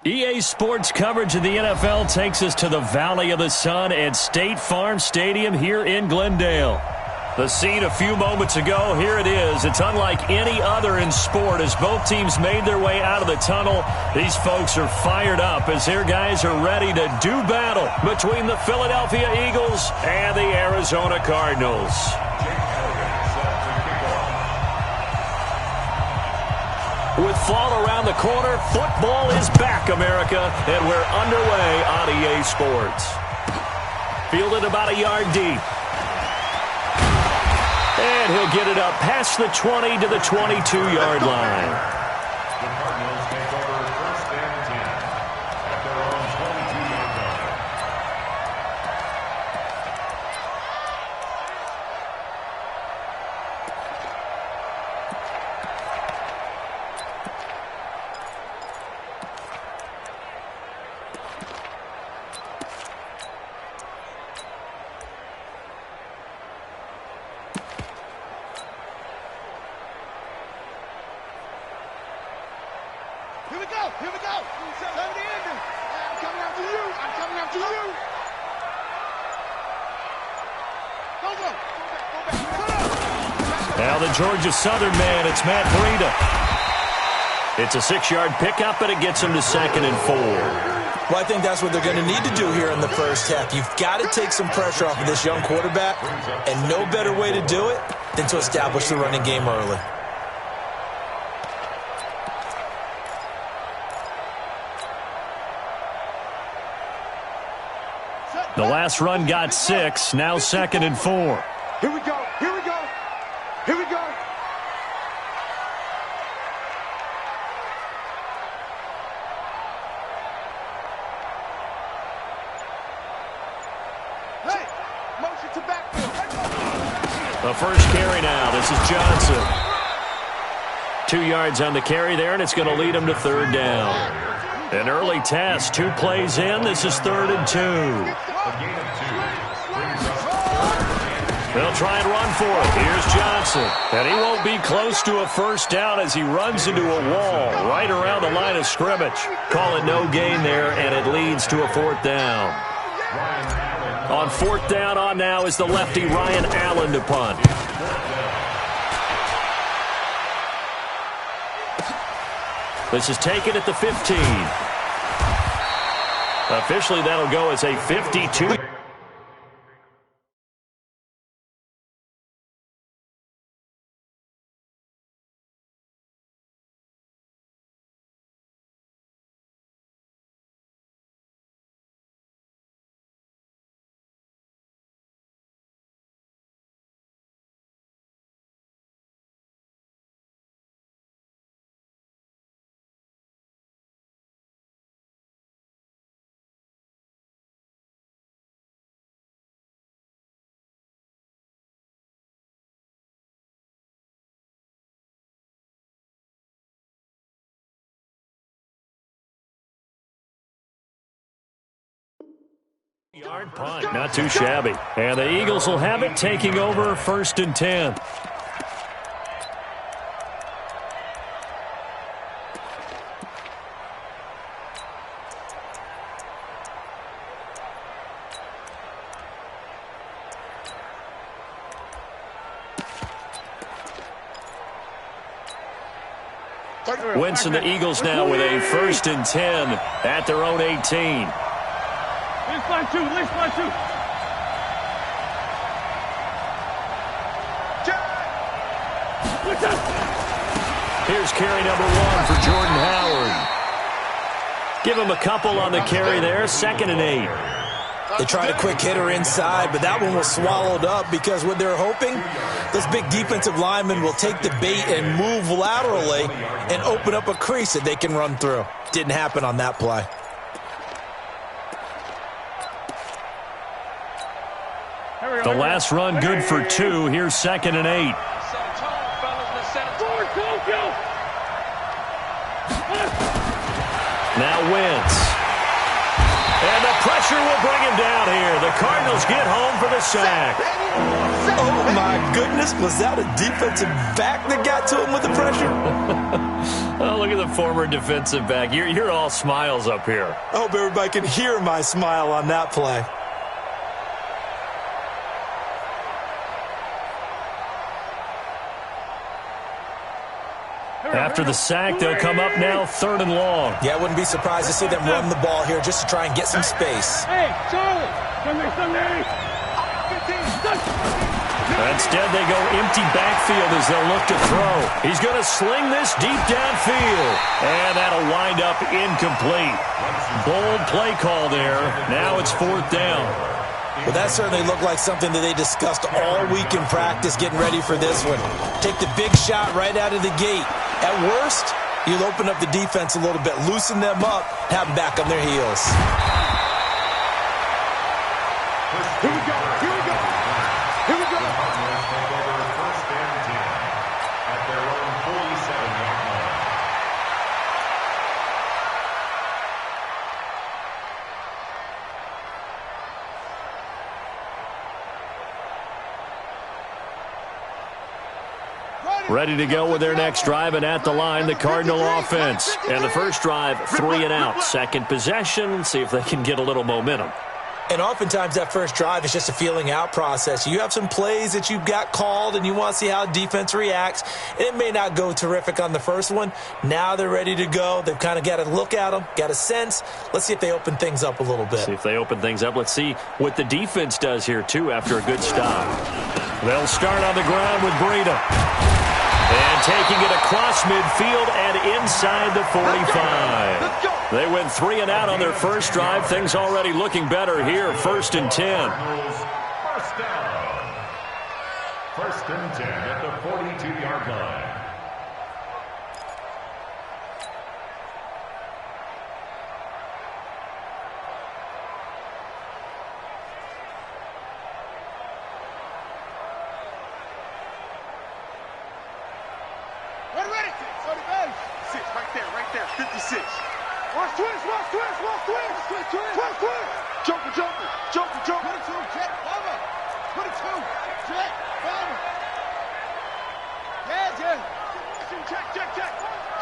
EA Sports coverage of the NFL takes us to the Valley of the Sun at State Farm Stadium here in Glendale. The scene a few moments ago, here it is. It's unlike any other in sport as both teams made their way out of the tunnel. These folks are fired up as their guys are ready to do battle between the Philadelphia Eagles and the Arizona Cardinals. With fall around the corner, football is back, America, and we're underway on EA Sports. Fielded about a yard deep. And he'll get it up past the 20 to the 22-yard line. The Cardinals take over 1st and 10 at their own 22-yard line. Here we go. Here we go. Turn the ending. I'm coming after you. I'm coming after you. Go, go. Go back. Now the Georgia Southern man, it's Matt Breida. It's a 6-yard pickup, and it gets him to 2nd and 4. Well, I think that's what they're going to need to do here in the first half. You've got to take some pressure off of this young quarterback, and no better way to do it than to establish the running game early. The last run got 6, now 2nd and 4. Here we go. Here we go. Here we go. Hey, motion to backfield. The first carry now. This is Johnson. 2 yards on the carry there, and it's going to lead him to 3rd down. An early test, 2 plays in. This is 3rd and 2. They'll try and run for it. Here's Johnson. And he won't be close to a first down as he runs into a wall right around the line of scrimmage. Call it no gain there, and it leads to a 4th down. On 4th down on now is the lefty Ryan Allen to punt. This is taken at the 15. Officially, that'll go as a 52. Yard punt, not too shabby. And the Eagles will have it, taking over 1st and 10. Wentz and the Eagles now with a 1st and 10 at their own 18. Least line 2. Here's carry number 1 for Jordan Howard. Give him a couple on the carry there, 2nd and 8. They tried a quick hitter inside, but that one was swallowed up because what they're hoping, those big defensive linemen will take the bait and move laterally and open up a crease that they can run through. Didn't happen on that play. The last run good for 2. Here's 2nd and 8. Now Wentz. And the pressure pressure will bring him down here. The Cardinals get home for the sack. Oh, my goodness. Was that a defensive back that got to him with the pressure? Oh, look at the former defensive back. You're all smiles up here. I hope everybody can hear my smile on that play. After the sack, they'll come up now 3rd and long. Yeah, I wouldn't be surprised to see them run the ball here just to try and get some space. Hey, Charlie! Sunday! Instead, they go empty backfield as they'll look to throw. He's going to sling this deep downfield. And that'll wind up incomplete. Bold play call there. Now it's 4th down. Well, that certainly looked like something that they discussed all week in practice getting ready for this one. Take the big shot right out of the gate. At worst, you'll open up the defense a little bit, loosen them up, have them back on their heels. Here we go! Here we go! Here we go! Cardinals take over 1st and 10 at their own 47-yard line. Ready to go with their next drive, and at the line, the Cardinal offense. And the first drive, 3 and out. Second possession, see if they can get a little momentum. And oftentimes that first drive is just a feeling out process. You have some plays that you've got called and you want to see how defense reacts. And it may not go terrific on the first one. Now they're ready to go. They've kind of got to look at them, got a sense. Let's see if they open things up a little bit. See if they open things up. Let's see what the defense does here, too, after a good stop. They'll start on the ground with Breida. And taking it across midfield and inside the 45. They went 3 and out on their first drive. Things already looking better here. 1st and 10. First down. 1st and 10 at the 42-yard line. Ready? 6, right there, 56. Watch twist! Joker! 22, check, over. 22, check, over. Yeah. Check.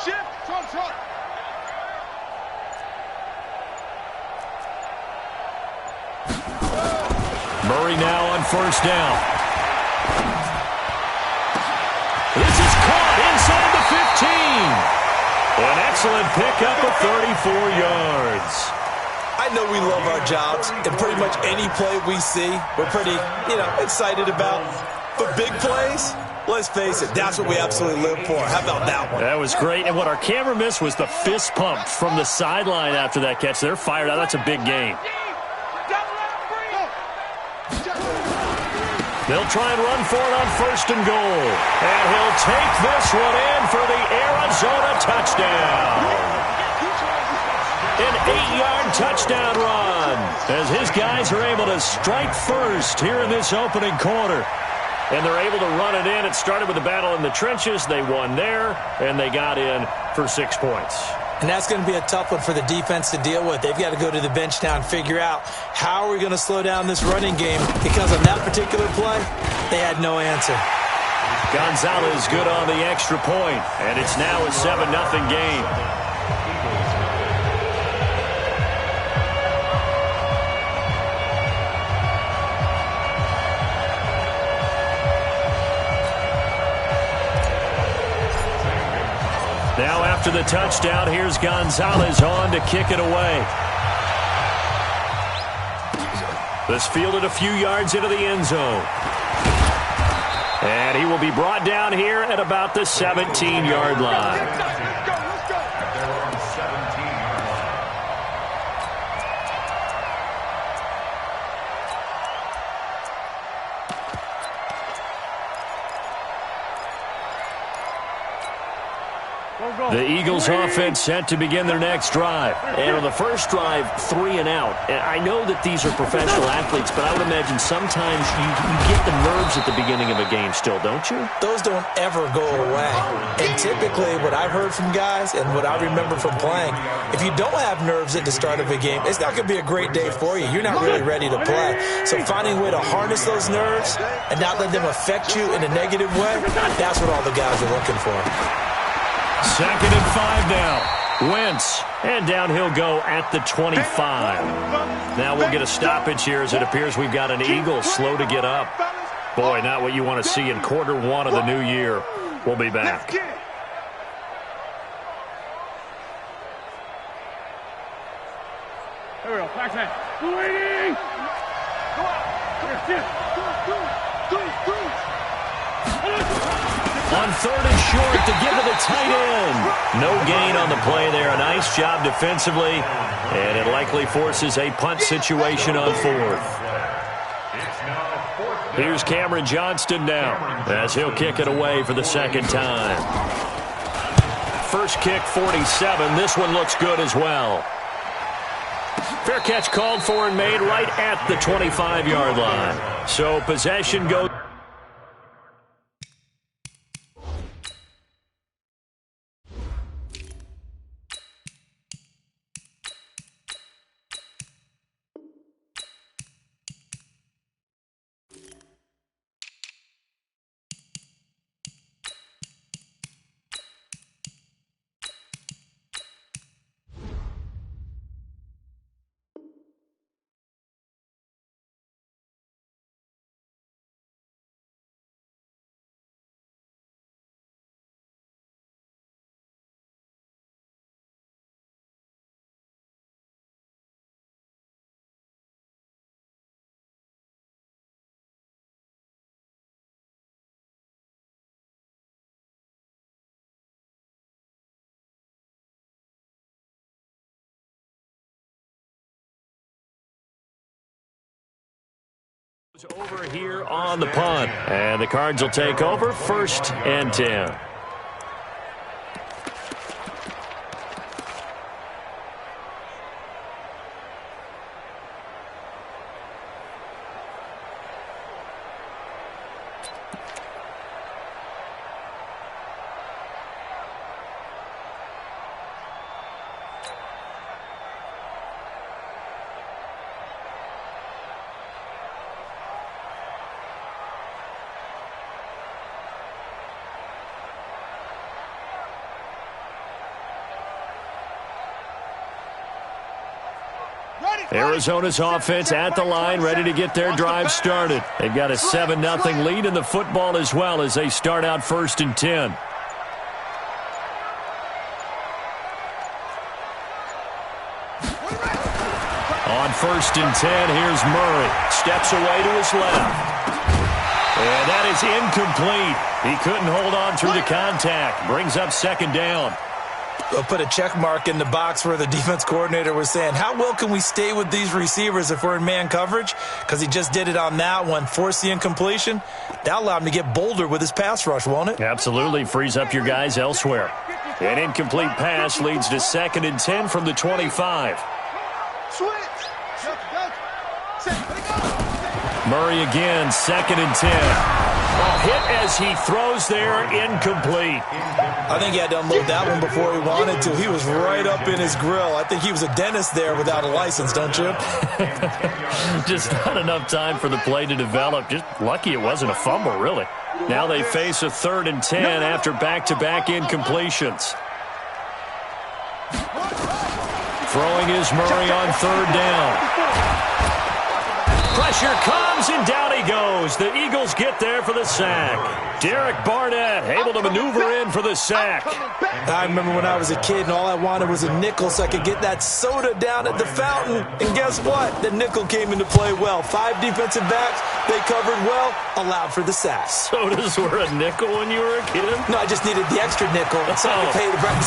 Shift, front. Murray now on 1st down. This is caught inside the 15. An excellent pickup of 34 yards. I know we love our jobs, and pretty much any play we see, we're pretty, excited about. But big plays, let's face it, that's what we absolutely live for. How about that one? That was great. And what our camera missed was the fist pump from the sideline after that catch. They're fired out. That's a big game. They'll try and run for it on 1st and goal. And he'll take this one in for the Arizona touchdown. An 8-yard touchdown run as his guys are able to strike first here in this opening quarter. And they're able to run it in. It started with a battle in the trenches. They won there, and they got in for 6 points. And that's going to be a tough one for the defense to deal with. They've got to go to the bench now and figure out how are we going to slow down this running game, because on that particular play, they had no answer. Gonzalez good on the extra point, and it's now a 7-0 game. Now after the touchdown, here's Gonzalez on to kick it away. This fielded a few yards into the end zone. And he will be brought down here at about the 17-yard line. Let's go. At their own 17-yard line. Go. The Eagles offense set to begin their next drive. And on the first drive, 3 and out. And I know that these are professional athletes, but I would imagine sometimes you get the nerves at the beginning of a game still, don't you? Those don't ever go away. And typically what I've heard from guys and what I remember from playing, if you don't have nerves at the start of a game, it's not going to be a great day for you. You're not really ready to play. So finding a way to harness those nerves and not let them affect you in a negative way, that's what all the guys are looking for. 2nd and 5 now. Wentz, and down he'll go at the 25. Now we'll get a stoppage here as it appears we've got an Eagle slow to get up. Boy, not what you want to see in quarter 1 of the new year. We'll be back. Here we go. Back that. Waiting. Go out. On 3rd and short to give to the tight end. No gain on the play there. A nice job defensively. And it likely forces a punt situation on 4th. Here's Cameron Johnston now as he'll kick it away for the 2nd time. First kick, 47. This one looks good as well. Fair catch called for and made right at the 25-yard line. So possession goes. Over here on the punt. And the Cards will take over 1st and 10. Arizona's offense at the line, ready to get their drive started. They've got a 7-0 lead in the football as well as they start out 1st and 10. On 1st and 10, here's Murray. Steps away to his left. And that is incomplete. He couldn't hold on through the contact. Brings up 2nd down. We'll put a check mark in the box where the defense coordinator was saying, how well can we stay with these receivers if we're in man coverage? Because he just did it on that one, forced the incompletion. That allowed him to get bolder with his pass rush, won't it? Absolutely. Frees up your guys elsewhere. An incomplete pass leads to 2nd and 10 from the 25. Murray again, 2nd and 10. Hit as he throws there, incomplete. I think he had to unload that one before he wanted to. He was right up in his grill. I think he was a dentist there without a license, don't you? Just not enough time for the play to develop. Just lucky it wasn't a fumble, really. Now they face a 3rd and 10 after back-to-back incompletions. Throwing is Murray on 3rd down. Pressure comes, and down he goes. The Eagles get there for the sack. Derek Barnett able to maneuver in for the sack. I remember when I was a kid and all I wanted was a nickel so I could get that soda down at the fountain. And guess what? The nickel came into play well. 5 defensive backs, they covered well, allowed for the sack. Sodas were a nickel when you were a kid? No, I just needed the extra nickel so I could pay the proper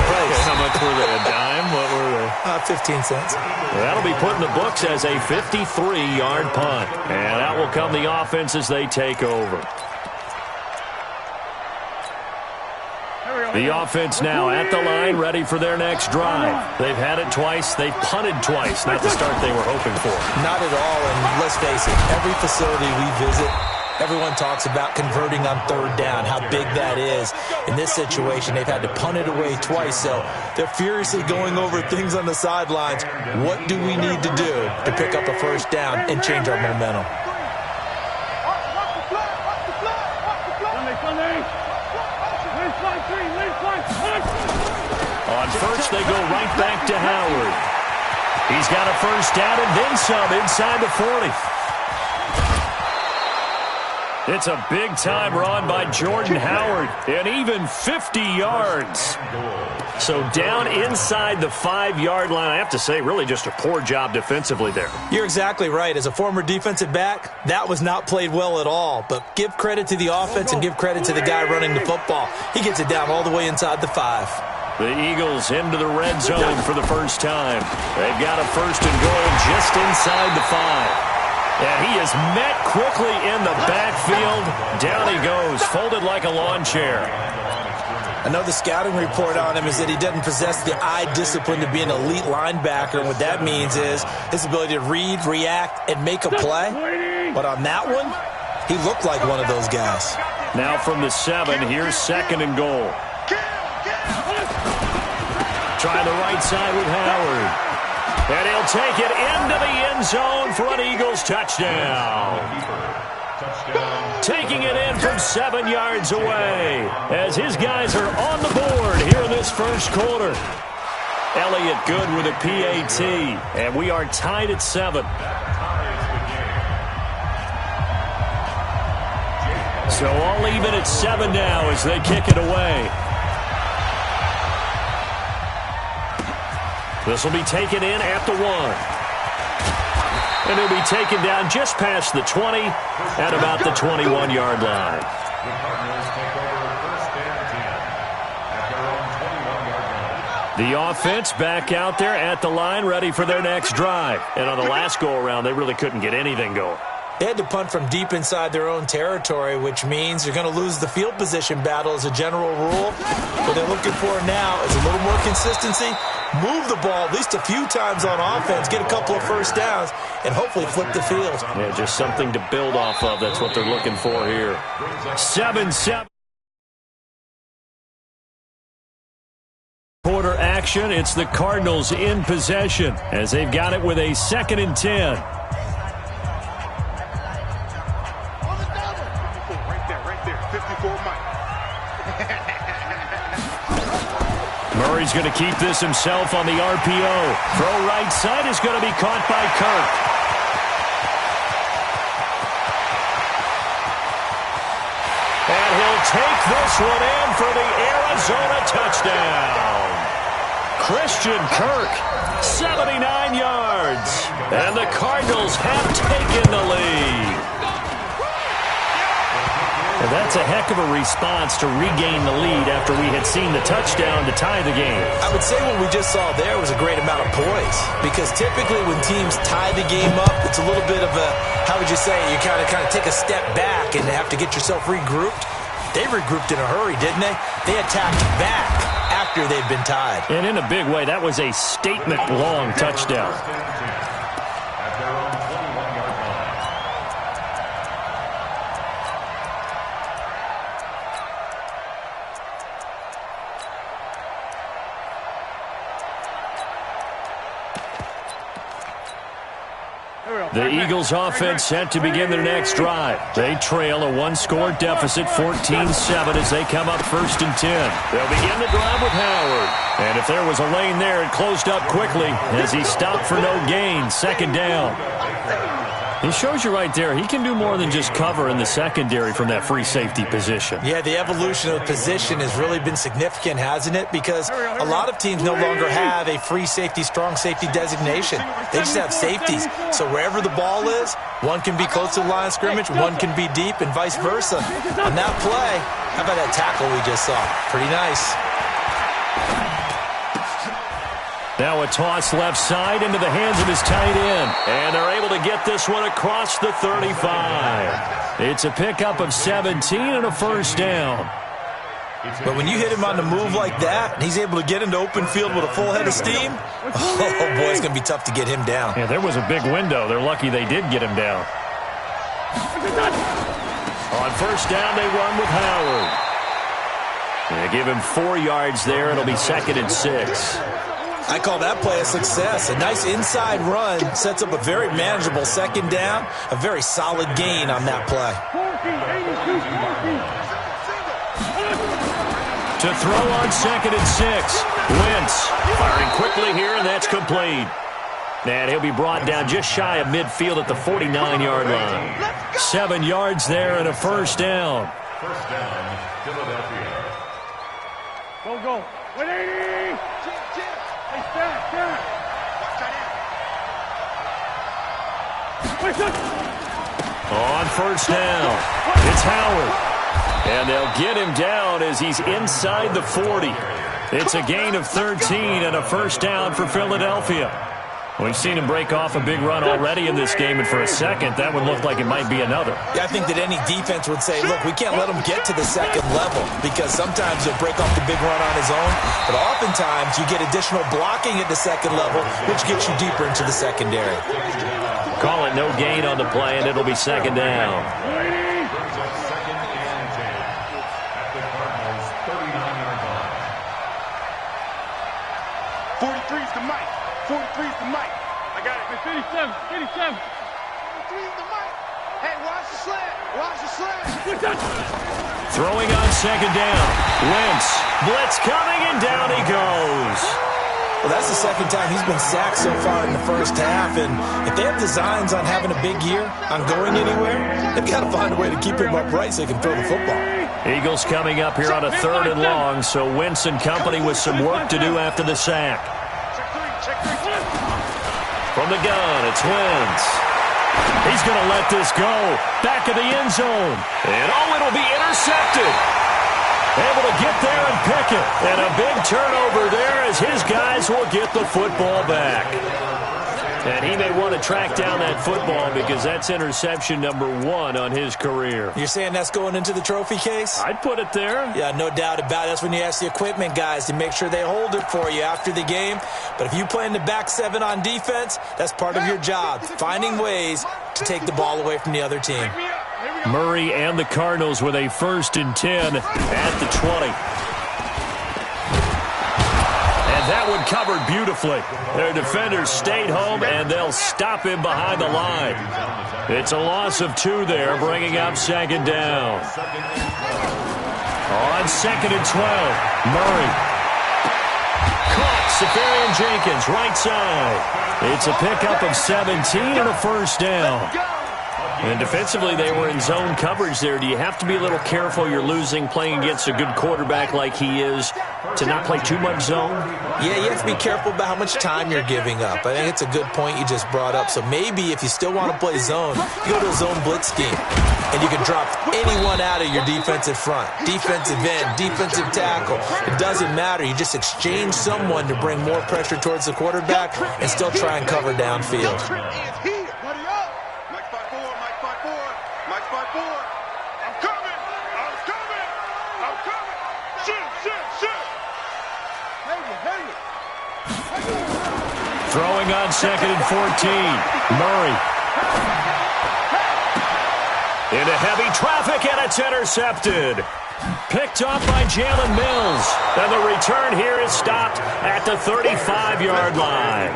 price. Okay, how much were they? A dime? What were they? 15 cents. That'll be put in the books as a 53-yard punt. And out will come the offense as they take over. The offense now at the line, ready for their next drive. They've had it twice. They've punted twice. Not the start they were hoping for. Not at all, and let's face it, every facility we visit, everyone talks about converting on third down, how big that is. In this situation, they've had to punt it away twice, so they're furiously going over things on the sidelines. What do we need to do to pick up a first down and change our momentum? On first, they go right back to Howard. He's got a first down and then some inside the 40. It's a big-time run by Jordan Howard, and even 50 yards. So down inside the 5-yard line, I have to say, really just a poor job defensively there. You're exactly right. As a former defensive back, that was not played well at all. But give credit to the offense and give credit to the guy running the football. He gets it down all the way inside the 5. The Eagles into the red zone for the first time. They've got a first and goal just inside the 5. And he is met quickly in the backfield. Down he goes, folded like a lawn chair. I know the scouting report on him is that he doesn't possess the eye discipline to be an elite linebacker. And what that means is his ability to read, react, and make a play. But on that one, he looked like one of those guys. Now from the 7, here's second and goal. Trying the right side with Howard. And he'll take it into the end zone for an Eagles touchdown. Taking it in from 7 yards away as his guys are on the board here in this first quarter. Elliott Good with a PAT, and we are tied at 7. So all even at 7 now as they kick it away. This will be taken in at the 1. And it'll be taken down just past the 20 at about the 21-yard line. The Cardinals take over first and 10 at their own 21-yard line. The offense back out there at the line, ready for their next drive. And on the last go-around, they really couldn't get anything going. They had to punt from deep inside their own territory, which means they're going to lose the field position battle as a general rule. What they're looking for now is a little more consistency, move the ball at least a few times on offense, get a couple of first downs, and hopefully flip the field. Yeah, just something to build off of. That's what they're looking for here. 7-7. Quarter action. It's the Cardinals in possession as they've got it with a 2nd and 10. Murray's going to keep this himself on the RPO. Throw right side is going to be caught by Kirk. And he'll take this one in for the Arizona touchdown. Christian Kirk, 79 yards. And the Cardinals have taken the lead. And that's a heck of a response to regain the lead after we had seen the touchdown to tie the game. I would say what we just saw there was a great amount of poise, because typically when teams tie the game up, it's a little bit of a, how would you say, you kind of take a step back and have to get yourself regrouped. They regrouped in a hurry, didn't they? They attacked back after they'd been tied. And in a big way, that was a statement-long touchdown. At their own 21-yard line. The Eagles offense set to begin their next drive. They trail a 1-score deficit, 14-7, as they come up 1st and 10. They'll begin the drive with Howard. And if there was a lane there, it closed up quickly as he stopped for no gain. 2nd down. He shows you right there, he can do more than just cover in the secondary from that free safety position. Yeah, the evolution of the position has really been significant, hasn't it? Because a lot of teams no longer have a free safety, strong safety designation. They just have safeties. So wherever the ball is, one can be close to the line of scrimmage, one can be deep, and vice versa. On that play, how about that tackle we just saw? Pretty nice. Now a toss left side into the hands of his tight end. And they're able to get this one across the 35. It's a pickup of 17 and a first down. But when you hit him on the move like that, and he's able to get into open field with a full head of steam, oh boy, it's going to be tough to get him down. Yeah, there was a big window. They're lucky they did get him down. On first down, they run with Howard. They give him 4 yards there. It'll be 2nd and 6. I call that play a success. A nice inside run sets up a very manageable 2nd down. A very solid gain on that play. To throw on 2nd and 6. Wentz firing quickly here, and that's complete. And he'll be brought down just shy of midfield at the 49-yard line. 7 yards there and a first down. First down, Philadelphia. Go. 180. Hey, stand. On first down, it's Howard. And they'll get him down as he's inside the 40. It's a gain of 13 and a first down for Philadelphia. We've seen him break off a big run already in this game, and for a second, that would look like it might be another. Yeah, I think that any defense would say, look, we can't let him get to the 2nd level, because sometimes he'll break off the big run on his own, but oftentimes you get additional blocking at the 2nd level, which gets you deeper into the secondary. Call it no gain on the play, and it'll be 2nd down. Brings up 2nd and 10 at the Cardinals' 39-yard line. 43's the mic. 43's the mic. I got it. 57. 43's the mic. Hey, watch the slant. Watch the slant. Throwing on 2nd down. Wentz. Blitz coming, and down he goes. Well, that's the 2nd time he's been sacked so far in the first half, and if they have designs on having a big year, on going anywhere, they've got to find a way to keep him upright so he can throw the football. Eagles coming up here on a 3rd and long, so Wentz and company with some work to do after the sack. From the gun, it's Wentz. He's going to let this go. Back of the end zone. And it'll be intercepted. Able to get there and pick it. And a big turnover there as his guys will get the football back. And he may want to track down that football because that's interception number 1 on his career. You're saying that's going into the trophy case? I'd put it there. Yeah, no doubt about it. That's when you ask the equipment guys to make sure they hold it for you after the game. But if you play in the back 7 on defense, that's part of your job, finding ways to take the ball away from the other team. Murray and the Cardinals with a 1st and 10 at the 20. That one covered beautifully. Their defenders stayed home, and they'll stop him behind the line. It's a loss of 2 there, bringing up 2nd down. On 2nd and 12, Murray. Caught, Safarian Jenkins, right side. It's a pickup of 17 and a first down. And defensively, they were in zone coverage there. Do you have to be a little careful? You're losing, playing against a good quarterback like he is, to not play too much zone? Yeah, you have to be careful about how much time you're giving up. I think it's a good point you just brought up. So maybe if you still want to play zone, you go to a zone blitz scheme. And you can drop anyone out of your defensive front. Defensive end, defensive tackle. It doesn't matter. You just exchange someone to bring more pressure towards the quarterback and still try and cover downfield. Throwing on 2nd and 14. Murray. Into heavy traffic, and it's intercepted. Picked off by Jalen Mills. And the return here is stopped at the 35-yard line.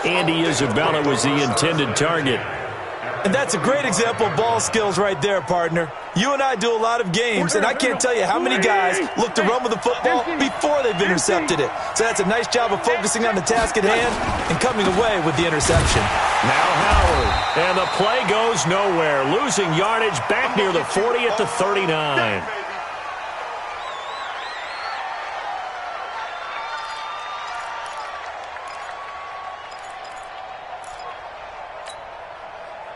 Andy Isabella was the intended target. And that's a great example of ball skills right there, partner. You and I do a lot of games, and I can't tell you how many guys look to run with the football before they've intercepted it. So that's a nice job of focusing on the task at hand and coming away with the interception. Now Howard, and the play goes nowhere. Losing yardage back near the 40 at the 39.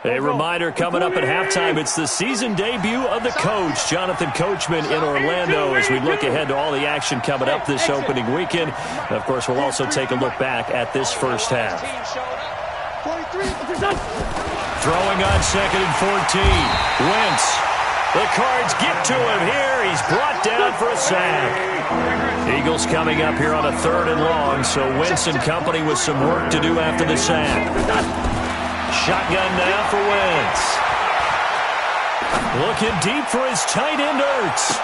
A reminder coming up at halftime, it's the season debut of the coach, Jonathan Coachman, in Orlando, as we look ahead to all the action coming up this opening weekend. And of course, we'll also take a look back at this first half. Throwing on 2nd and 14. Wentz. The Cards get to him here there. He's brought down for a sack. Eagles coming up here on a 3rd and long, so Wentz and company with some work to do after the sack. Shotgun now for Wentz. Looking deep for his tight end, Ertz.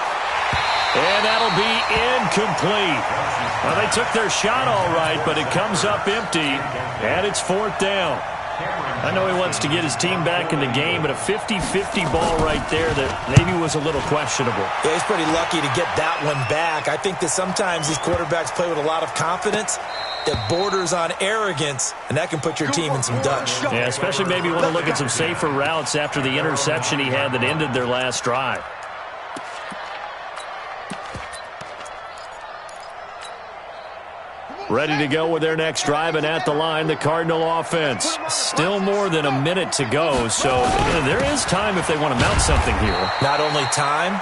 And that'll be incomplete. Well, they took their shot all right, but it comes up empty, and it's 4th down. I know he wants to get his team back in the game, but a 50-50 ball right there that maybe was a little questionable. Yeah, he's pretty lucky to get that one back. I think that sometimes these quarterbacks play with a lot of confidence that borders on arrogance, and that can put your team in some Dutch. Yeah, especially maybe want to look at some safer routes after the interception he had that ended their last drive. Ready to go with their next drive, and at the line, the Cardinal offense. Still more than a minute to go, so there is time if they want to mount something here. Not only time,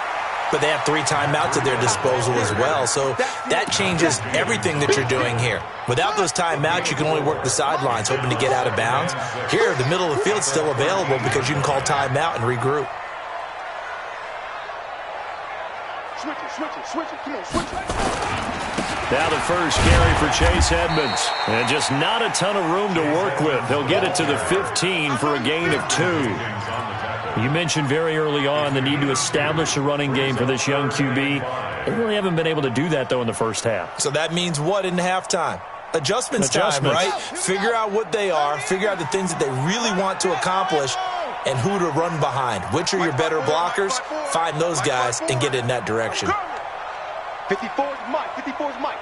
but they have 3 timeouts at their disposal as well, so that changes everything that you're doing here. Without those timeouts, you can only work the sidelines, hoping to get out of bounds. Here, the middle of the field's still available because you can call timeout and regroup. Switch it. Come on, switch it. Now the first carry for Chase Edmonds. And just not a ton of room to work with. He'll get it to the 15 for a gain of 2. You mentioned very early on the need to establish a running game for this young QB. They really haven't been able to do that, though, in the first half. So that means what in halftime? Adjustments time, right? Figure out what they are. Figure out the things that they really want to accomplish and who to run behind. Which are your better blockers? Find those guys and get in that direction. 54's Mike. 54's Mike.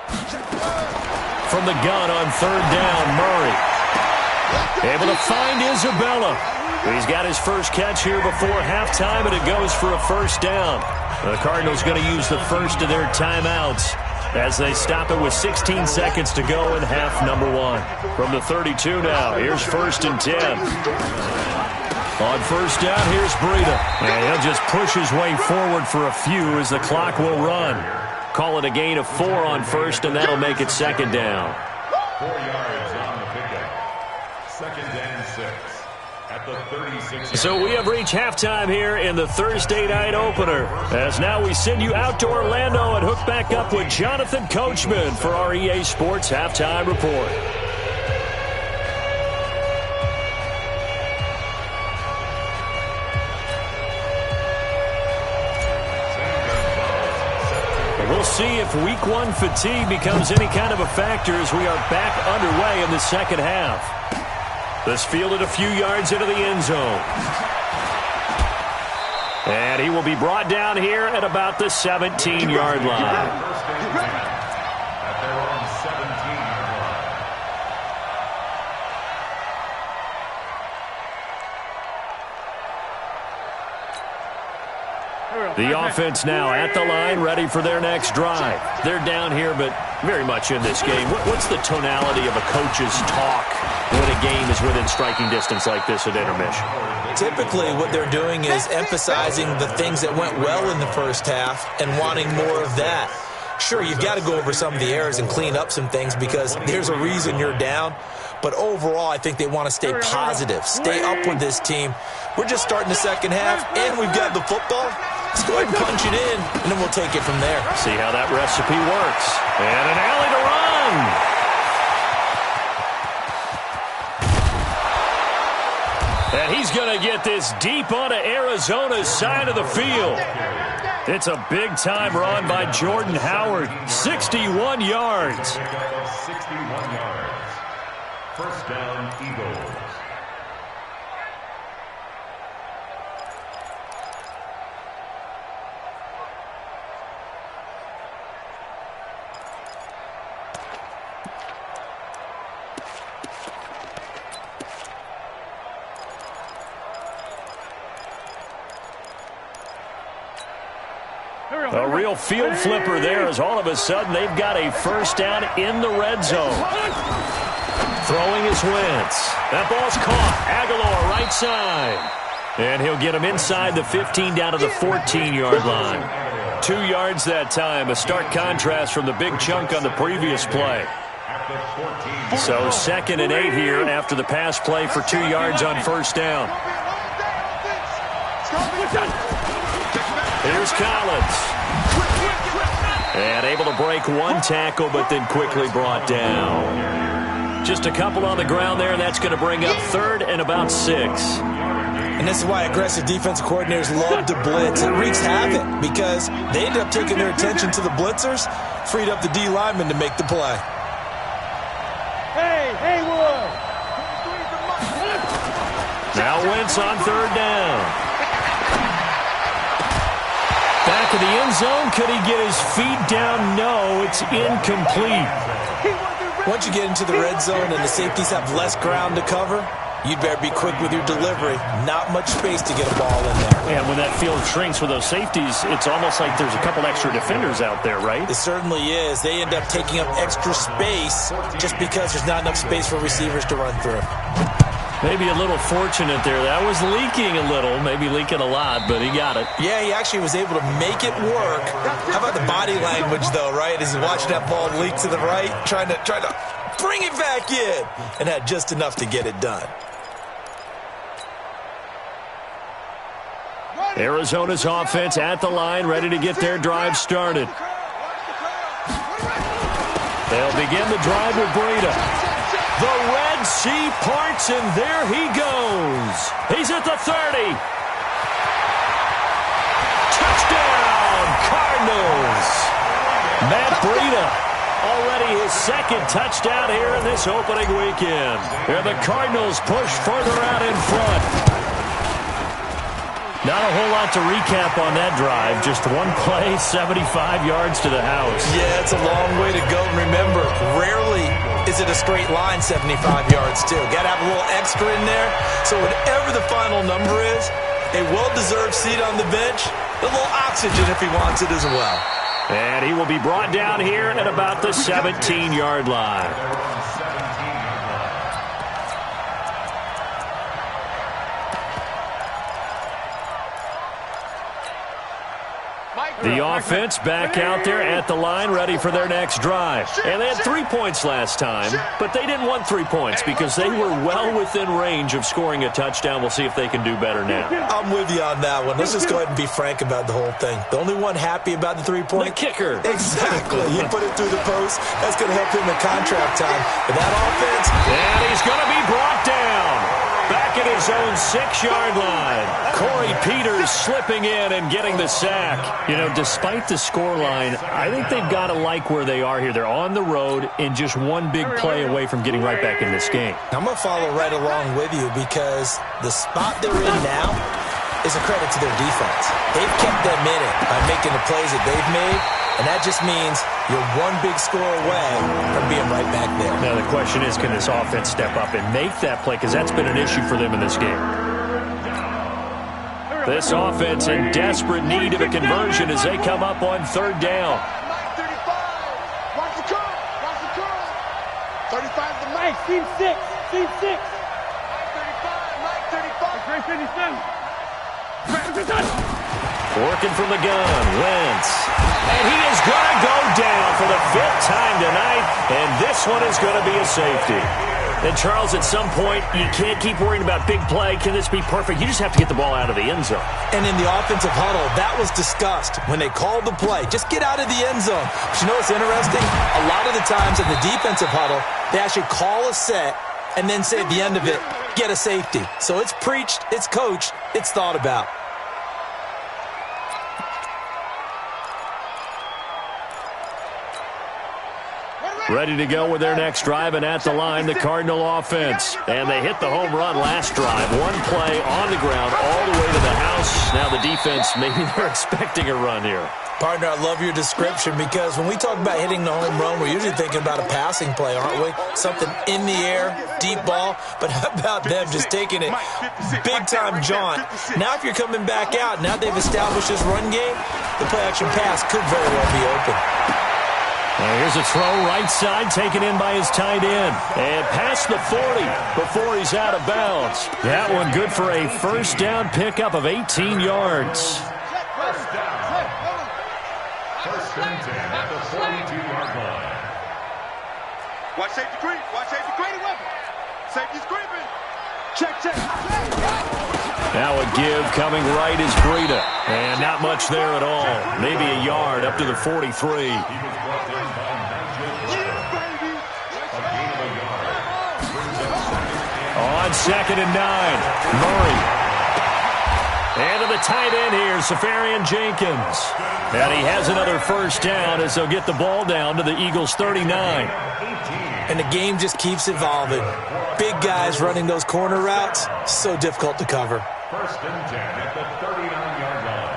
From the gun on 3rd down, Murray. Able to find Isabella. He's got his first catch here before halftime, and it goes for a 1st down. The Cardinals going to use the first of their timeouts as they stop it with 16 seconds to go in half number 1. From the 32 now, here's 1st and 10. On 1st down, here's Breida. And he'll just push his way forward for a few as the clock will run. Call it a gain of 4 on 1st, and that'll make it 2nd down. 4 yards on the pickup. 2nd and 6 at the 36. So we have reached halftime here in the Thursday night opener. As now we send you out to Orlando and hook back up with Jonathan Coachman for our EA Sports Halftime Report. We'll see if Week 1 fatigue becomes any kind of a factor as we are back underway in the second half. This fielded a few yards into the end zone. And he will be brought down here at about the 17-yard line. The offense now at the line, ready for their next drive. They're down here, but very much in this game. What's the tonality of a coach's talk when a game is within striking distance like this at intermission? Typically, what they're doing is emphasizing the things that went well in the first half and wanting more of that. Sure, you've got to go over some of the errors and clean up some things because there's a reason you're down. But overall, I think they want to stay positive, stay up with this team. We're just starting the second half, and we've got the football. Let's go ahead and punch it in, and then we'll take it from there. See how that recipe works. And an alley to run. And he's going to get this deep onto Arizona's side of the field. It's a big-time run by Jordan Howard. 61 yards. 61 yards. 1st down, Eagles. A real field flipper there as all of a sudden they've got a 1st down in the red zone. Throwing his Wentz. That ball's caught. Aguilar right side. And he'll get him inside the 15 down to the 14-yard line. 2 yards that time. A stark contrast from the big chunk on the previous play. So 2nd and 8 here after the pass play for 2 yards on 1st down. Here's Collins. And able to break one tackle, but then quickly brought down. Just a couple on the ground there, and that's going to bring up 3rd and about 6. And this is why aggressive defensive coordinators love to blitz. It wreaks havoc because they end up taking their attention to the blitzers, freed up the D lineman to make the play. Hey, Haywood! Now Wentz on 3rd down. Back of the end zone. Could he get his feet down? No, it's incomplete. Once you get into the red zone and the safeties have less ground to cover, you'd better be quick with your delivery. Not much space to get a ball in there. And when that field shrinks with those safeties, it's almost like there's a couple extra defenders out there, right? It certainly is. They end up taking up extra space just because there's not enough space for receivers to run through. Maybe a little fortunate there. That was leaking a little, maybe leaking a lot, but he got it. Yeah, he actually was able to make it work. How about the body language, though, right? As he's watching that ball leak to the right, trying to bring it back in, and had just enough to get it done. Arizona's offense at the line, ready to get their drive started. They'll begin the drive with Breida. The Red Sea parts, and there he goes. He's at the 30. Touchdown, Cardinals. Matt Breida, already his 2nd touchdown here in this opening weekend. And the Cardinals push further out in front. Not a whole lot to recap on that drive. Just one play, 75 yards to the house. Yeah, it's a long way to go. Remember, rarely is it a straight line 75 yards, too. Got to have a little extra in there. So whatever the final number is, a well-deserved seat on the bench, a little oxygen if he wants it as well. And he will be brought down here at about the 17-yard line. The offense back out there at the line, ready for their next drive. And they had 3 points last time, but they didn't want 3 points because they were well within range of scoring a touchdown. We'll see if they can do better now. I'm with you on that one. Let's just go ahead and be frank about the whole thing. The only one happy about the 3-point? The kicker. Exactly. You put it through the post. That's going to help him in contract time. But that offense... And he's going to be brought down. Back at his own 6-yard line. Corey Peters slipping in and getting the sack. You know, despite the scoreline, I think they've got to like where they are here. They're on the road and just one big play away from getting right back in this game. I'm going to follow right along with you because the spot they're in now is a credit to their defense. They've kept them in it by making the plays that they've made, and that just means you're one big score away from being right back there. Now the question is, can this offense step up and make that play? Because that's been an issue for them in this game. This offense in desperate need of a conversion as they come up on 3rd down. Mike 35. Watch the curl. Watch the curl. 35 to Mike. Team 6. Team 6. Mike 35. Mike 35. Great 57. Working from the gun, Wentz. And he is going to go down for the 5th time tonight, and this one is going to be a safety. And, Charles, at some point, you can't keep worrying about big play. Can this be perfect? You just have to get the ball out of the end zone. And in the offensive huddle, that was discussed when they called the play. Just get out of the end zone. But you know what's interesting? A lot of the times in the defensive huddle, they actually call a set and then say at the end of it, get a safety. So it's preached, it's coached, it's thought about. Ready to go with their next drive, and at the line, the Cardinal offense. And they hit the home run last drive. One play on the ground all the way to the house. Now the defense, maybe they're expecting a run here. Partner, I love your description because when we talk about hitting the home run, we're usually thinking about a passing play, aren't we? Something in the air, deep ball. But how about them just taking it big-time jaunt? Now if you're coming back out, now they've established this run game, the play-action pass could very well be open. Here's a throw right side taken in by his tight end. And past the 40 before he's out of bounds. That one good for a 1st down pickup of 18 yards. First down. 1st and 10 at the 42-yard line. Watch safety creep. Watch safety creep. Safety's creeping. Check. Now a give coming right is Breida. And not much there at all. Maybe a yard up to the 43. He was brought down by Nigel Bradford. A gain of a yard. Brings up second and 9, Murray. And to the tight end here, Safarian Jenkins. And he has another first down as they'll get the ball down to the Eagles' 39. And the game just keeps evolving. Big guys running those corner routes, so difficult to cover. First and 10 at the 39-yard line.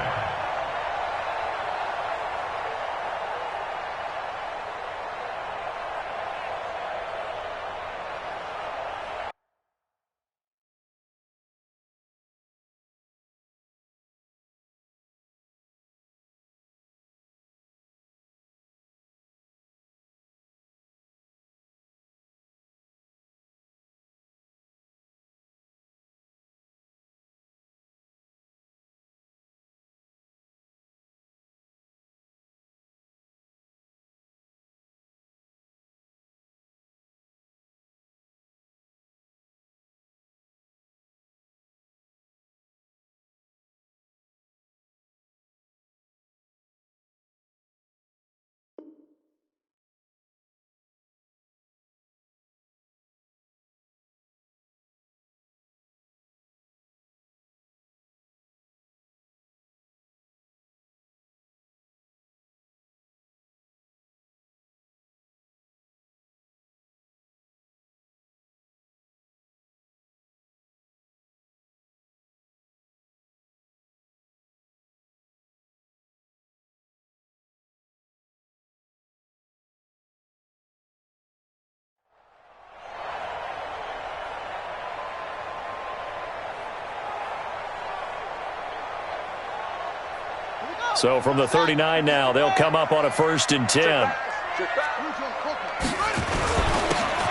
So from the 39 now, they'll come up on a first and 10.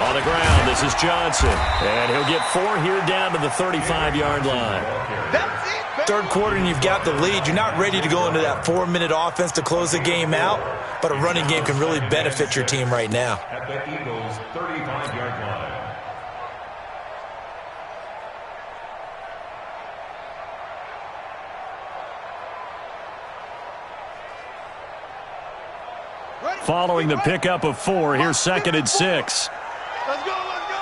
On the ground, this is Johnson. And he'll get 4 here down to the 35-yard line. Third quarter and you've got the lead. You're not ready to go into that 4-minute offense to close the game out, but a running game can really benefit your team right now. At the Eagles' 35-yard line. Following the pickup of 4, here's second and 6. Let's go, let's go.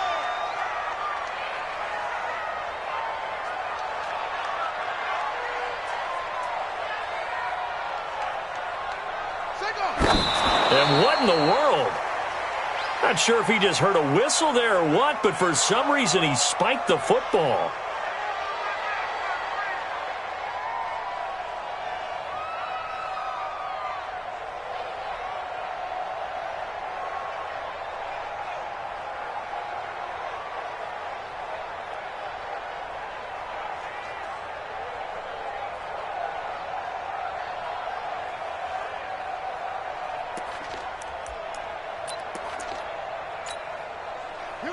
And what in the world? Not sure if he just heard a whistle there or what, but for some reason he spiked the football.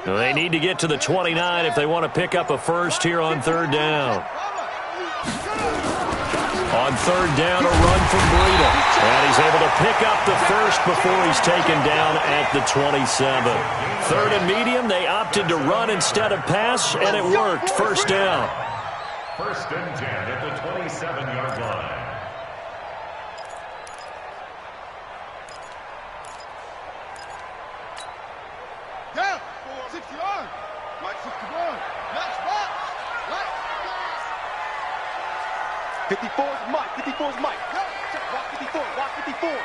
They need to get to the 29 if they want to pick up a first here on third down. On third down, a run from Breida. And he's able to pick up the first before he's taken down at the 27. Third and medium, they opted to run instead of pass, and it worked. First down. First and 10 at the 27-yard line. Down. 60 yards. Right, 61. Next box. Right. 54 is Mike. 54 is Mike. Walk 54. Walk 54.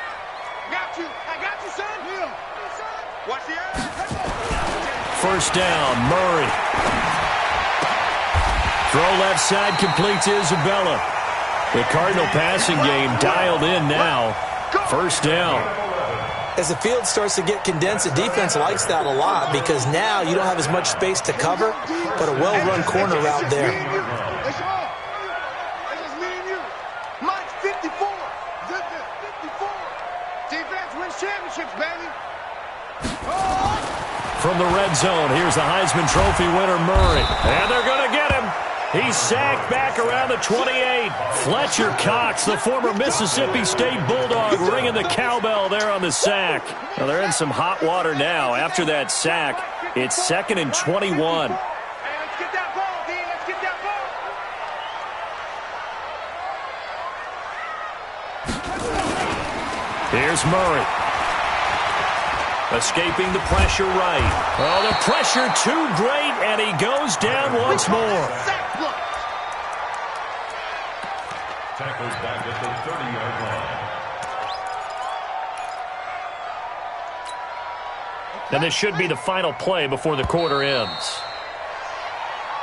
Got you. I got you, son. Yeah. Watch the air. First down, Murray. Throw left side completes Isabella. The Cardinal passing game dialed in now. First down. As the field starts to get condensed, the defense likes that a lot because now you don't have as much space to cover, but a well-run corner route there. Mike's 54. 54. Defense wins championships, baby. From the red zone, here's the Heisman Trophy winner, Murray. And they're going to get him. He's sacked back around the 28. Fletcher Cox, the former Mississippi State Bulldog, ringing the cowbell there on the sack. Well, they're in some hot water now. After that sack, it's second and 21. Hey, let's get that ball, D. Let's get that ball. Here's Murray. Escaping the pressure right. Oh, the pressure too great, and he goes down once more. Tackled back at the 30-yard line. And this should be the final play before the quarter ends.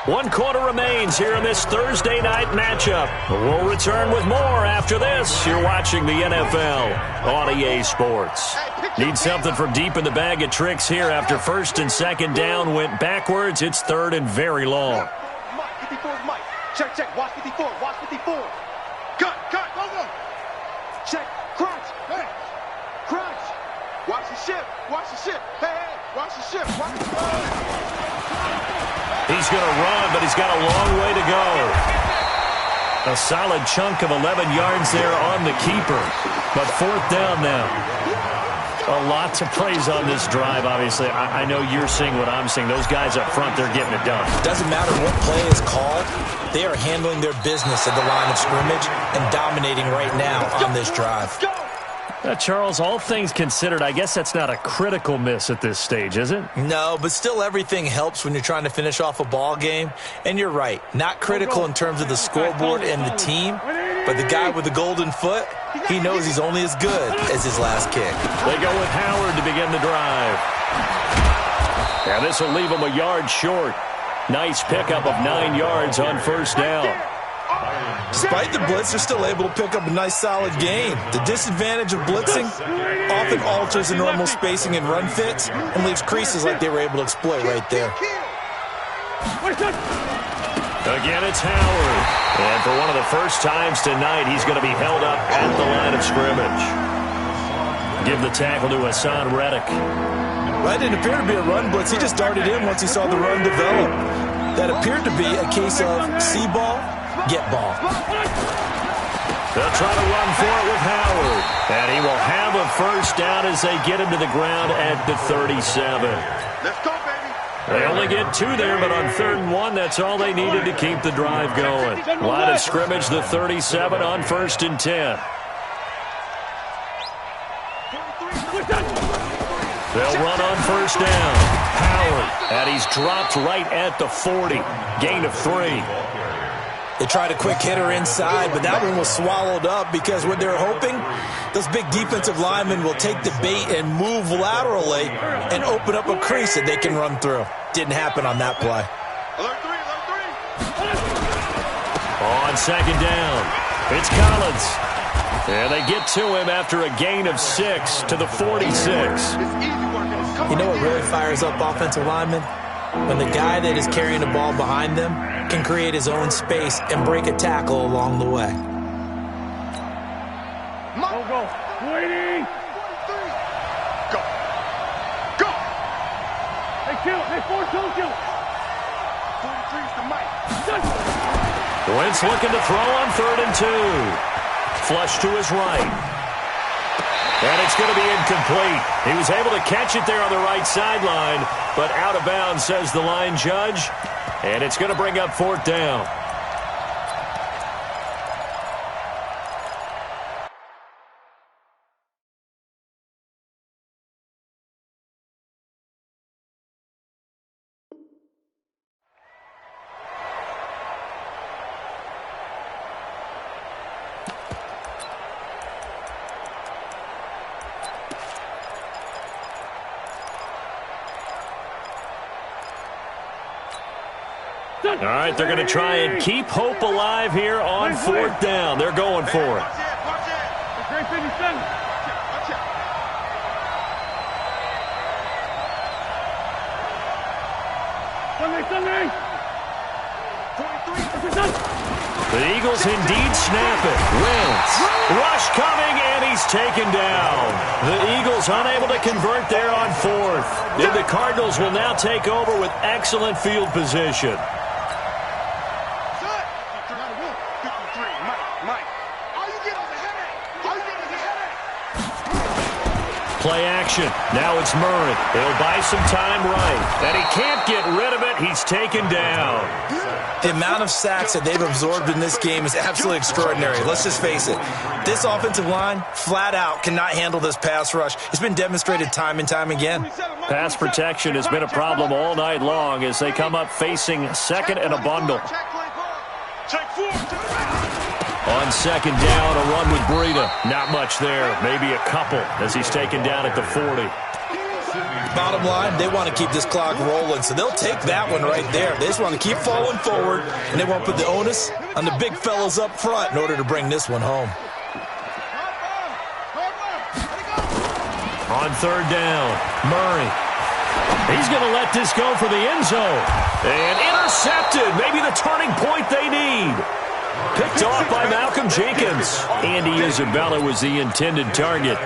1 quarter remains here in this Thursday night matchup. We'll return with more after this. You're watching the NFL on EA Sports. Need something from deep in the bag of tricks here after first and second down went backwards. It's third and very long. Mike, 54 is Mike. Check, check. Watch 54. Watch 54. Cut, cut. Go, go. Check. Crunch. Hey. Crunch. Watch the ship. Watch the ship. Hey, hey. Watch the ship. Watch the ship. He's going to run, but he's got a long way to go. A solid chunk of 11 yards there on the keeper. But fourth down now. A lot to praise on this drive, obviously. I know you're seeing what I'm seeing. Those guys up front, they're getting it done. Doesn't matter what play is called. They are handling their business at the line of scrimmage and dominating right now on this drive. Charles, all things considered, I guess that's not a critical miss at this stage, is it? No, but still everything helps when you're trying to finish off a ball game. And you're right, not critical in terms of the scoreboard and the team, but the guy with the golden foot, he knows he's only as good as his last kick. They go with Howard to begin the drive. Now this will leave him a yard short. Nice pickup of 9 yards on first down. Despite the blitz, they're still able to pick up a nice solid gain. The disadvantage of blitzing often alters the normal spacing and run fits and leaves creases like they were able to exploit right there. Again, it's Howard. And for one of the first times tonight, he's going to be held up at the line of scrimmage. Give the tackle to Hassan Reddick. That didn't appear to be a run blitz. He just darted in once he saw the run develop. That appeared to be a case of see ball, get ball. They'll try to run for it with Howard. And he will have a first down as they get him to the ground at the 37. Let's go, baby. They only get 2 there, but on 3rd and 1, that's all they needed to keep the drive going. Line of scrimmage, the 37 on 1st and 10. They'll run on first down. Howard, and he's dropped right at the 40. Gain of 3. They tried a quick hitter inside, but that one was swallowed up because what they're hoping, those big defensive linemen will take the bait and move laterally and open up a crease that they can run through. Didn't happen on that play. Alert 3, alert 3. On second down, it's Collins. And they get to him after a gain of 6 to the 46. It's easy working. It's You know what really fires up offensive linemen? When the guy that is carrying the ball behind them can create his own space and break a tackle along the way. Go. Waiting. Go. Go. Hey, kill. Hey, 4-2, kill. 43 is the mic. Wentz looking to throw on 3rd and 2. Flush to his right. And it's going to be incomplete. He was able to catch it there on the right sideline, but out of bounds, says the line judge. And it's going to bring up 4th down. All right, they're going to try and keep hope alive here on 4th down. They're going for it. Watch it. Watch it. It's 357. Watch it. Sunday. 43. The Eagles indeed snap it. Wentz. Rush coming, and he's taken down. The Eagles unable to convert there on 4th. And the Cardinals will now take over with excellent field position. Play action. Now it's Murray. He'll buy some time right. And he can't get rid of it, he's taken down. The amount of sacks that they've absorbed in this game is absolutely extraordinary. Let's just face it. This offensive line, flat out, cannot handle this pass rush. It's been demonstrated time and time again. Pass protection has been a problem all night long as they come up facing second and a bundle. On second down, a run with Breida. Not much there. Maybe a couple as he's taken down at the 40. Bottom line, they want to keep this clock rolling, so they'll take that one right there. They just want to keep falling forward, and they want to put the onus on the big fellas up front in order to bring this one home. On third down, Murray. He's going to let this go for the end zone. And intercepted. Maybe the turning point they need. Picked off by Malcolm Jenkins. Andy Isabella was the intended target.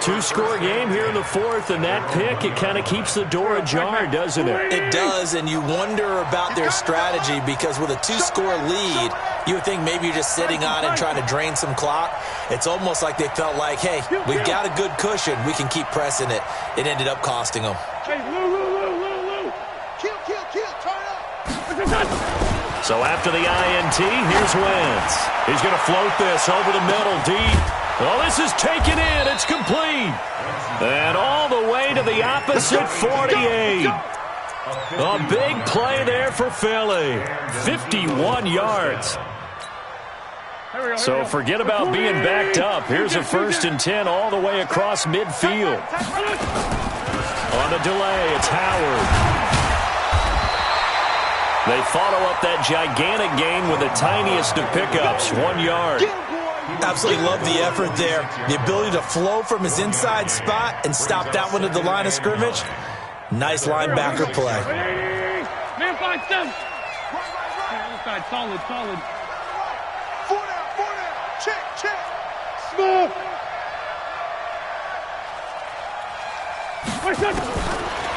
Two-score game here in the fourth, and that pick, it kind of keeps the door ajar, doesn't it? It does, and you wonder about their strategy because with a two-score lead, you would think maybe you're just sitting on it and trying to drain some clock. It's almost like they felt like, hey, we've got a good cushion. We can keep pressing it. It ended up costing them. Hey, Lou. Kill, turn up. So after the INT, here's Wentz. He's going to float this over the middle, deep. Well, this is taken in. It's complete. And all the way to the opposite 48. A big play there for Philly. 51 yards. So forget about being backed up. Here's a 1st and 10 all the way across midfield. On the delay, it's Howard. They follow up that gigantic gain with the tiniest of pickups, 1 yard. Absolutely love the effort there. The ability to flow from his inside spot and stop that one at the line of scrimmage. Nice linebacker play. Man, 5-7. Outside, solid. 4 down. Check. Smooth.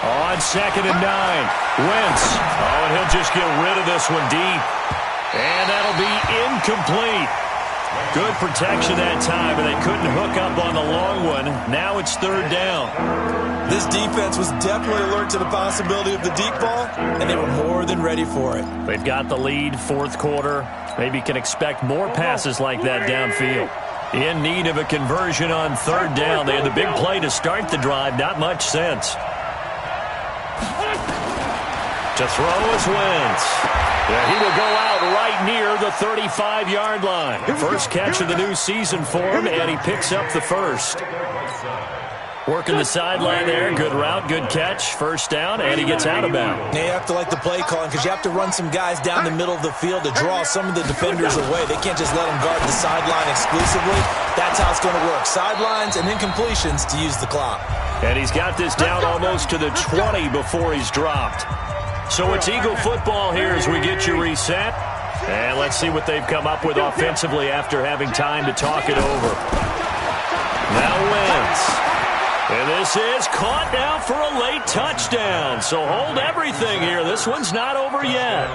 On second and 9, Wentz. Oh, and he'll just get rid of this one deep. And that'll be incomplete. Good protection that time, and they couldn't hook up on the long one. Now it's third down. This defense was definitely alert to the possibility of the deep ball, and they were more than ready for it. They've got the lead, fourth quarter. Maybe can expect more passes like that downfield. In need of a conversion on third down. They had the big play to start the drive. Not much sense. To throw is Wentz. Yeah, he will go out right near the 35-yard line. First catch of the new season for him, and he picks up the first. Working the sideline there. Good route, good catch. First down, and he gets out of bounds. You have to like the play calling because you have to run some guys down the middle of the field to draw some of the defenders away. They can't just let them guard the sideline exclusively. That's how it's going to work. Sidelines and incompletions to use the clock. And he's got this down almost to the 20 before he's dropped. So it's Eagle football here as we get you reset. And let's see what they've come up with offensively after having time to talk it over. Now Wentz. And this is caught now for a late touchdown. So hold everything here. This one's not over yet.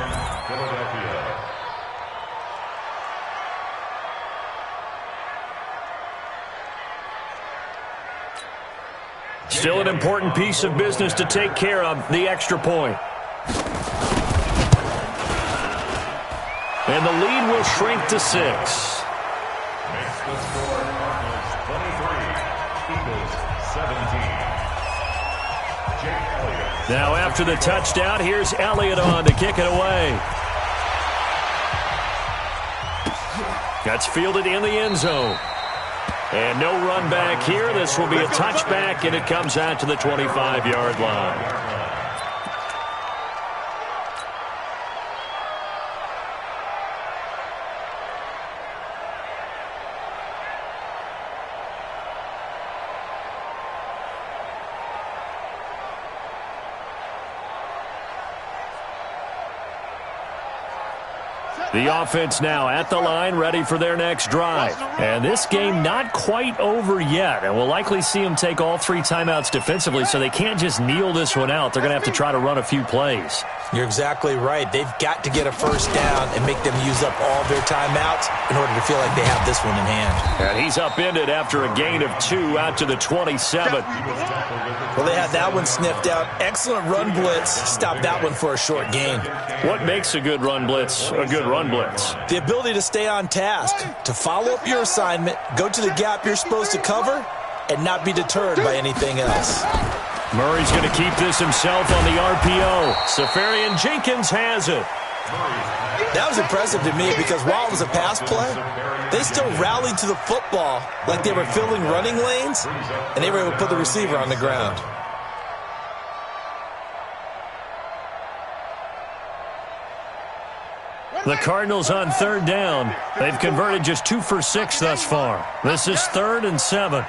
Still an important piece of business to take care of, the extra point. And the lead will shrink to 6. Makes the score Cardinals 23, Eagles 17. Jake Elliott. Now after the touchdown, here's Elliott on to kick it away. That's fielded in the end zone. And no run back here. This will be a touchback, and it comes out to the 25-yard line. The offense now at the line, ready for their next drive. And this game not quite over yet. And we'll likely see them take all 3 timeouts defensively, so they can't just kneel this one out. They're going to have to try to run a few plays. You're exactly right. They've got to get a first down and make them use up all their timeouts in order to feel like they have this one in hand. And he's upended after a gain of 2 out to the 27. Well, they had that one sniffed out. Excellent run blitz. Stopped that one for a short gain. What makes a good run blitz a good run blitz? The ability to stay on task, to follow up your assignment, go to the gap you're supposed to cover, and not be deterred by anything else. Murray's going to keep this himself on the RPO. Safarian Jenkins has it. That was impressive to me because while it was a pass play, they still rallied to the football like they were filling running lanes, and they were able to put the receiver on the ground. The Cardinals on 3rd down. They've converted just 2 for 6 thus far. This is 3rd and 7.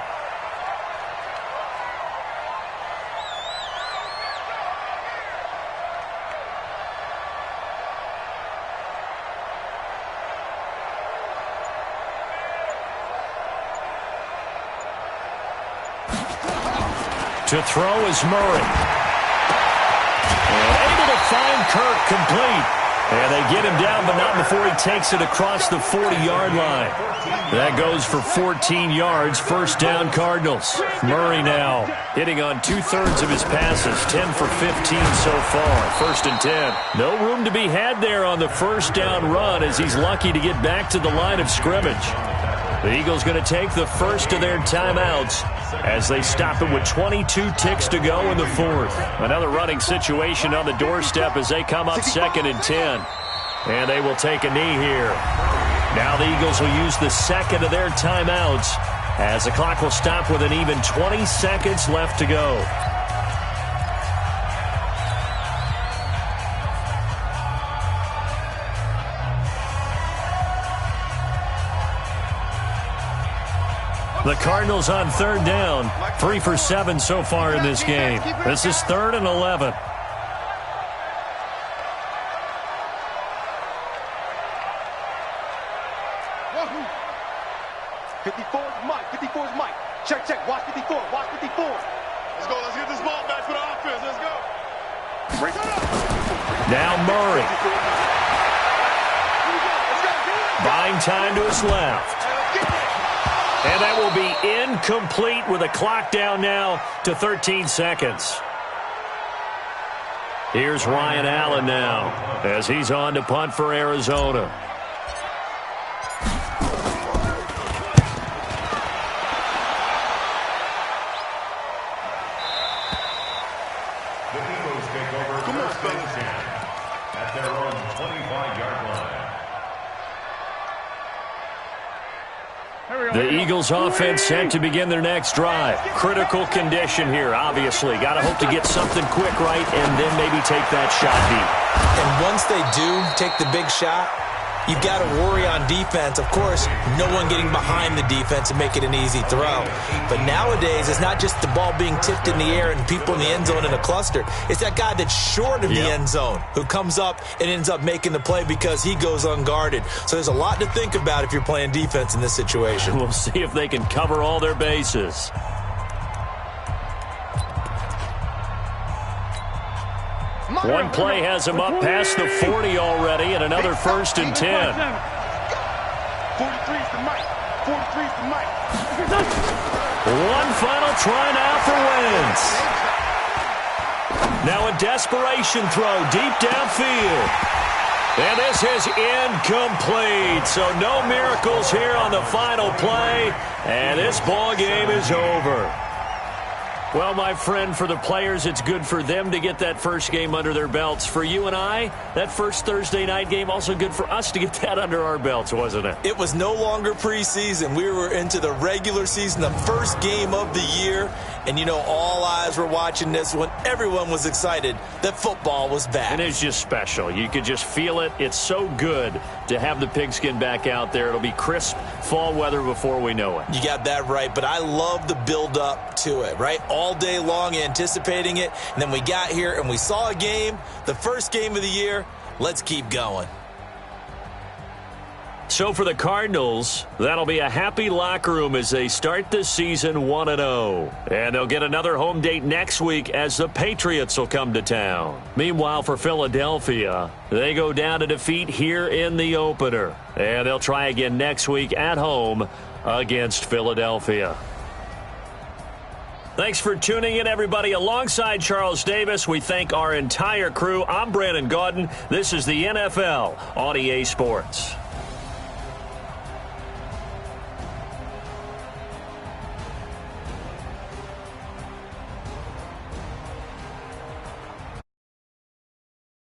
To throw is Murray. And able to find Kirk complete. And they get him down, but not before he takes it across the 40-yard line. That goes for 14 yards. First down, Cardinals. Murray now hitting on 2/3 of his passes. 10 for 15 so far. 1st and 10. No room to be had there on the first down run as he's lucky to get back to the line of scrimmage. The Eagles going to take the first of their timeouts as they stop it with 22 ticks to go in the 4th. Another running situation on the doorstep as they come up 2nd and 10. And they will take a knee here. Now the Eagles will use the second of their timeouts as the clock will stop with an even 20 seconds left to go. The Cardinals on 3rd down. 3 for 7 so far in this game. This is 3rd and 11. Mike. 54 is Mike. Check. Watch 54. Watch 54. Let's go. Let's get this ball back for the offense. Let's go. Now Murray. Buying time to his left. And that will be incomplete with a clock down now to 13 seconds. Here's Ryan Allen now as he's on to punt for Arizona. The Eagles take over first and 10 at their own 25-yard line. The Eagles offense set to begin their next drive. Critical condition here, obviously. Got to hope to get something quick right and then maybe take that shot deep. And once they do take the big shot, you've got to worry on defense. Of course, no one getting behind the defense and make it an easy throw. But nowadays, it's not just the ball being tipped in the air and people in the end zone in a cluster. It's that guy that's short of the end zone who comes up and ends up making the play because he goes unguarded. So there's a lot to think about if you're playing defense in this situation. We'll see if they can cover all their bases. One play has him up past the 40 already, and another 1st and 10. 43's the Mike. 43's the Mike. One final try now for Wentz. Now a desperation throw deep downfield. And this is incomplete. So no miracles here on the final play. And this ball game is over. Well, my friend, for the players, it's good for them to get that first game under their belts. For you and I, that first Thursday night game, also good for us to get that under our belts, wasn't it? It was no longer preseason. We were into the regular season, the first game of the year. And, you know, all eyes were watching this when everyone was excited that football was back. And it's just special. You could just feel it. It's so good to have the pigskin back out there. It'll be crisp fall weather before we know it. You got that right, but I love the build-up to it, right? All day long anticipating it, and then we got here and we saw a game, the first game of the year. Let's keep going. So for the Cardinals, that'll be a happy locker room as they start this season 1-0. And they'll get another home date next week as the Patriots will come to town. Meanwhile, for Philadelphia, they go down to defeat here in the opener. And they'll try again next week at home against Philadelphia. Thanks for tuning in, everybody. Alongside Charles Davis, we thank our entire crew. I'm Brandon Gaudin. This is the NFL on EA Sports.